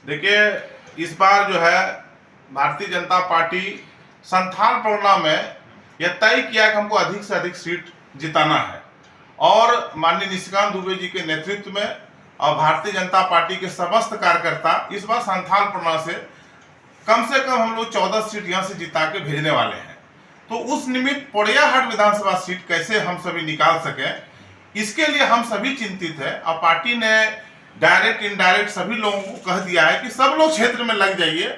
देखिए, इस बार जो है भारतीय जनता पार्टी संथाल परगना में यह तय किया कि हमको अधिक से अधिक सीट जिताना है और माननीय निशिकांत दुबे जी के नेतृत्व में और भारतीय जनता पार्टी के समस्त कार्यकर्ता इस बार संथाल परगना से कम हम लोग 14 सीट यहाँ से जिता के भेजने वाले हैं। तो उस निमित्त पोड़ैयाहाट विधानसभा सीट कैसे हम सभी निकाल सकें, इसके लिए हम सभी चिंतित है और पार्टी ने डायरेक्ट इनडायरेक्ट सभी लोगों को कह दिया है कि सब लोग क्षेत्र में लग जाइए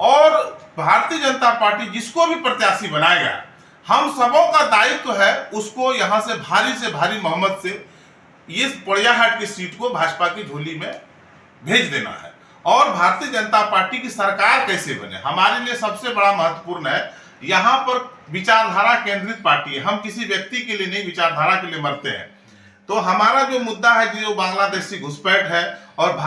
और भारतीय जनता पार्टी जिसको भी प्रत्याशी बनाएगा, हम सबों का दायित्व है उसको यहां से भारी मोहम्मद से इस पोड़ैयाहाट की सीट को भाजपा की झोली में भेज देना है। और भारतीय जनता पार्टी की सरकार कैसे बने, हमारे लिए सबसे बड़ा महत्वपूर्ण है। यहाँ पर विचारधारा केंद्रित पार्टी है, हम किसी व्यक्ति के लिए नहीं, विचारधारा के लिए मरते हैं। तो हमारा जो मुद्दा है जो बांग्लादेशी घुसपैठ है और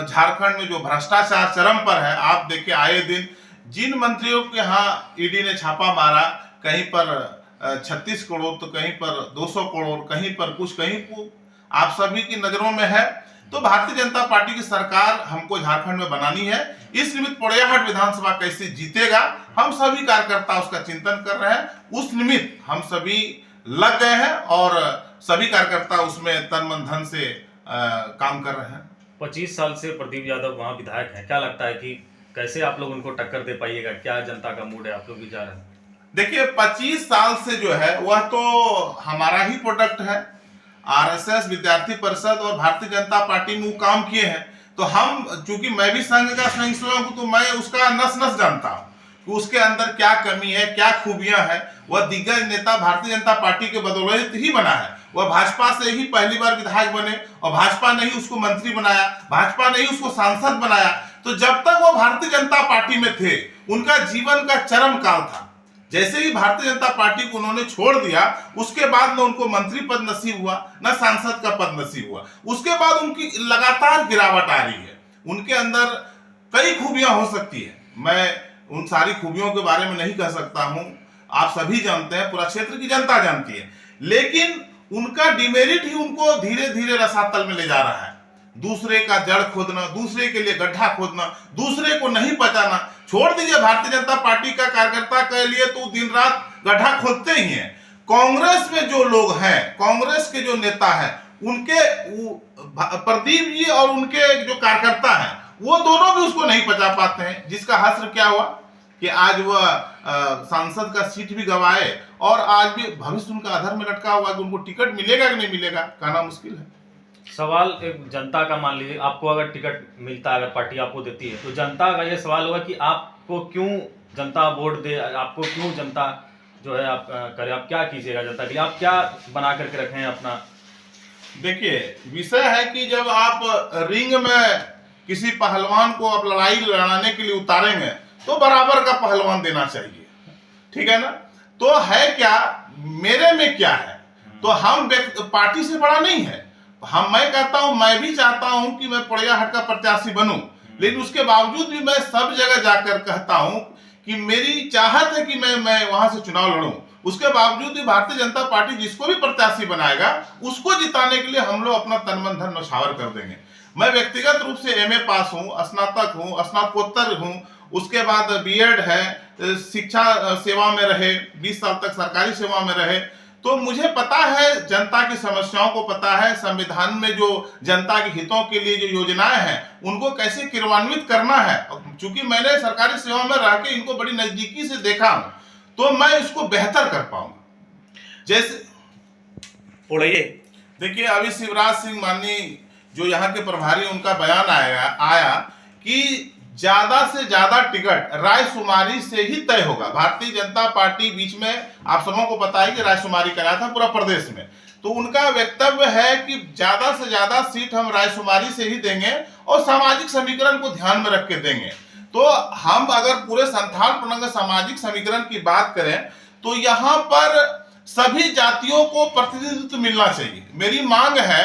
झारखंड में जो भ्रष्टाचार चरम पर है, आप देखिए आए दिन जिन मंत्रियों के यहाँ ईडी ने छापा मारा, कहीं पर 36 करोड़ तो कहीं पर 200 करोड़, कहीं पर कुछ, कहीं को आप सभी की नजरों में है। तो भारतीय जनता पार्टी की सरकार हमको झारखंड में बनानी है। इस निमित्त पोड़ैयाहाट विधानसभा कैसे जीतेगा, हम सभी कार्यकर्ता उसका चिंतन कर रहे हैं। उस निमित्त हम सभी लग गए हैं और सभी कार्यकर्ता उसमें तन मन धन से काम कर रहे हैं। 25 साल से प्रदीप यादव वहाँ विधायक हैं, क्या लगता है कि कैसे आप लोग उनको टक्कर दे पाइएगा? क्या जनता का मूड है, आप लोग विचार है? देखिए, 25 साल से जो है वह तो हमारा ही प्रोडक्ट है। आरएसएस, विद्यार्थी परिषद और भारतीय जनता पार्टी में वो काम किए हैं। तो हम, चूंकि मैं भी संघ का स्वयं हूं, तो मैं उसका नस नस जानता हूं कि उसके अंदर क्या कमी है, क्या खूबियां हैं। वह दिग्गज नेता भारतीय जनता पार्टी के बदौलत ही बना है। वह भाजपा से ही पहली बार विधायक बने और भाजपा ने ही उसको मंत्री बनाया, भाजपा ने ही उसको सांसद बनाया। तो जब तक वो भारतीय जनता पार्टी में थे, उनका जीवन का चरम काल था। जैसे ही भारतीय जनता पार्टी को उन्होंने छोड़ दिया, उसके बाद न उनको मंत्री पद नसीब हुआ, न सांसद का पद नसीब हुआ। उसके बाद उनकी लगातार गिरावट आ रही है। उनके अंदर कई खूबियां हो सकती है, मैं उन सारी खूबियों के बारे में नहीं कह सकता हूं, आप सभी जानते हैं, पूरा क्षेत्र की जनता जानती है। लेकिन उनका डिमेरिट ही उनको धीरे धीरे रसातल में ले जा रहा है। दूसरे का जड़ खोदना, दूसरे के लिए गड्ढा खोदना, दूसरे को नहीं बचाना। छोड़ दीजिए भारतीय जनता पार्टी का कार्यकर्ता के लिए तो दिन रात गड्ढा खोदते ही हैं। कांग्रेस में जो लोग हैं, कांग्रेस के जो नेता हैं, उनके प्रदीप जी और उनके जो कार्यकर्ता हैं, वो दोनों भी उसको नहीं बचा पाते हैं। जिसका हश्र क्या हुआ कि आज वह सांसद का सीट भी गवाए और आज भी भविष्य उनका अधर में लटका हुआ कि उनको टिकट मिलेगा कि नहीं मिलेगा, कहना मुश्किल है। सवाल एक जनता का, मान लीजिए आपको अगर टिकट मिलता है, अगर पार्टी आपको देती है, तो जनता का ये सवाल होगा कि आपको क्यों जनता वोट दे, आपको क्यों जनता जो है आप करे, आप क्या कीजिएगा जनता के लिए, आप क्या बना करके रखें अपना? देखिए, विषय है कि जब आप रिंग में किसी पहलवान को आप लड़ाई लड़ाने के लिए उतारेंगे तो बराबर का पहलवान देना चाहिए, ठीक है ना। तो है क्या, मेरे में क्या है, तो हम पार्टी से बड़ा नहीं है। मैं कहता हूं, मैं भी चाहता हूं कि मैं पोड़ैयाहाट का प्रत्याशी बनूं, लेकिन उसके बावजूद भी मैं सब जगह जाकर कहता हूं कि मेरी चाहत है कि मैं वहां से चुनाव लड़ूं। उसके बावजूद भी भारतीय जनता पार्टी जिसको भी प्रत्याशी बनाएगा, उसको जिताने के लिए हम लोग अपना तन मन धन न्यौछावर कर देंगे। मैं व्यक्तिगत रूप से एमए पास हूं, स्नातक हूं, स्नातकोत्तर हूं, उसके बाद बीएड है, शिक्षा सेवा में रहे, 20 साल तक सरकारी सेवा में रहे। तो मुझे पता है, जनता की समस्याओं को पता है, संविधान में जो जनता के हितों के लिए जो योजनाएं हैं उनको कैसे क्रियान्वित करना है। चूंकि मैंने सरकारी सेवा में रह के इनको बड़ी नजदीकी से देखा हूं, तो मैं इसको बेहतर कर पाऊंगा। जैसे देखिए, अभी शिवराज सिंह माननी जो यहाँ के प्रभारी, उनका बयान आया कि ज्यादा से ज्यादा टिकट रायशुमारी से ही तय होगा। भारतीय जनता पार्टी बीच में, आप सबों को पता है कि रायशुमारी कराया था पूरा प्रदेश में, तो उनका वक्तव्य है कि ज्यादा से ज्यादा सीट हम रायशुमारी से ही देंगे और सामाजिक समीकरण को ध्यान में रख के देंगे। तो हम अगर पूरे संथाल परगना सामाजिक समीकरण की बात करें तो यहाँ पर सभी जातियों को प्रतिनिधित्व मिलना चाहिए। मेरी मांग है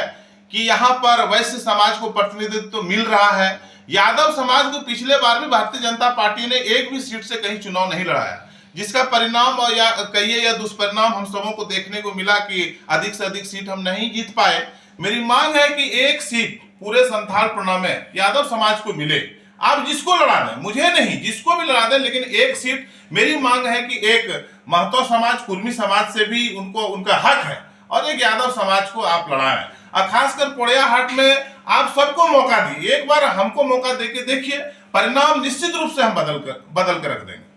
कि यहाँ पर वैश्य समाज को प्रतिनिधित्व मिल रहा है। यादव समाज को पिछले बार भी भारतीय जनता पार्टी ने एक भी सीट से कहीं चुनाव नहीं लड़ाया, जिसका परिणाम या कहिए या दुष्परिणाम हम सबों को देखने को मिला कि अधिक से अधिक सीट हम नहीं जीत पाए। मेरी मांग है कि एक सीट पूरे संथाल परगना में यादव समाज को मिले। आप जिसको लड़ा दें, मुझे नहीं, जिसको भी लड़ा दें, लेकिन एक सीट मेरी मांग है कि एक महतो समाज, कुर्मी समाज से भी उनको उनका हक है, और एक यादव समाज को आप लड़ाएं। और खासकर पोड़ैयाहाट में आप सबको मौका दिए, एक बार हमको मौका देके देखिए, परिणाम निश्चित रूप से हम बदल कर रख देंगे।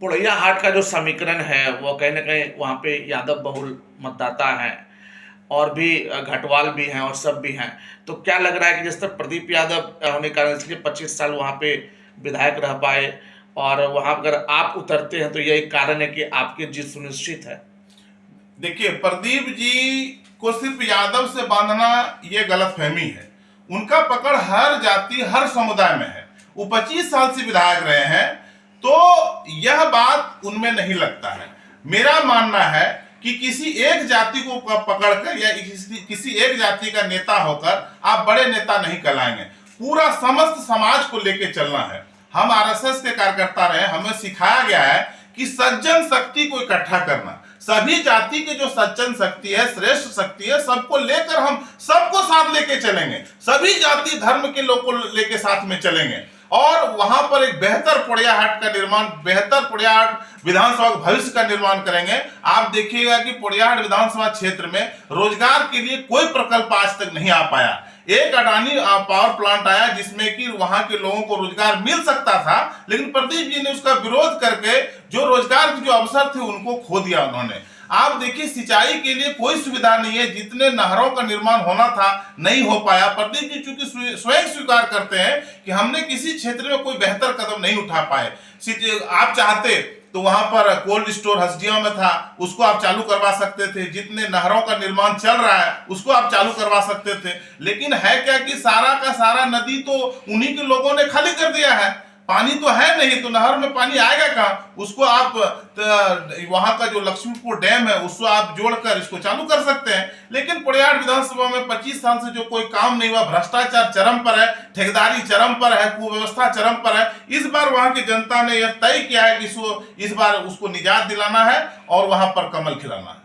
पोड़ैयाहाट का जो समीकरण है वो कहीं ना कहीं वहाँ पे यादव बहुल मतदाता हैं और भी घटवाल भी हैं और सब भी हैं, तो क्या लग रहा है कि जिस तरह प्रदीप यादव होने के कारण इसलिए 25 साल वहाँ पे विधायक रह पाए, और वहाँ अगर आप उतरते हैं तो यही कारण है कि आपकी जीत सुनिश्चित है? देखिए, प्रदीप जी को सिर्फ यादव से बांधना ये गलतफहमी है। उनका पकड़ हर जाति, हर समुदाय में है। वो 25 साल से विधायक रहे हैं, तो यह बात उनमें नहीं लगता है। मेरा मानना है कि किसी एक जाति को पकड़कर या किसी एक जाति का नेता होकर आप बड़े नेता नहीं कहलाएंगे। पूरा समस्त समाज को लेके चलना है। हम आरएसएस के कार्यकर्ता रहे, हमें सिखाया गया है कि सज्जन शक्ति को इकट्ठा करना, सभी जाति के जो सज्जन शक्ति है, श्रेष्ठ शक्ति है, सबको लेकर हम सबको साथ लेके चलेंगे, सभी जाति धर्म के लोग को लेके साथ में चलेंगे, और वहां पर एक बेहतर पोड़ैयाहाट का निर्माण, बेहतर पोड़ैयाहाट विधानसभा भविष्य का निर्माण करेंगे। आप देखिएगा कि पोड़ैयाहाट विधानसभा क्षेत्र में रोजगार के लिए कोई प्रकल्प आज तक नहीं आ पाया। एक अडानी पावर प्लांट आया जिसमें कि वहां के लोगों को रोजगार मिल सकता था, लेकिन प्रदीप जी ने उसका विरोध करके जो रोजगार के जो अवसर थे उनको खो दिया उन्होंने। आप देखिए, सिंचाई के लिए कोई सुविधा नहीं है, जितने नहरों का निर्माण होना था नहीं हो पाया। प्रदीप जी चूंकि स्वयं स्वीकार करते हैं कि हमने किसी क्षेत्र में कोई बेहतर कदम नहीं उठा पाए। आप चाहते तो वहां पर कोल्ड स्टोर हसडिया में था, उसको आप चालू करवा सकते थे। जितने नहरों का निर्माण चल रहा है उसको आप चालू करवा सकते थे, लेकिन है क्या कि सारा का सारा नदी तो उन्हीं के लोगों ने खाली कर दिया है। पानी तो है नहीं, तो नहर में पानी आएगा कहाँ? उसको आप वहां का जो लक्ष्मीपुर डैम है उसको आप जोड़कर इसको चालू कर सकते हैं। लेकिन पोड़ैयाहाट विधानसभा में 25 साल से जो कोई काम नहीं हुआ, भ्रष्टाचार चरम पर है, ठेकेदारी चरम पर है, कुव्यवस्था चरम पर है। इस बार वहां की जनता ने यह तय किया है कि इस बार उसको निजात दिलाना है और वहां पर कमल खिलाना है।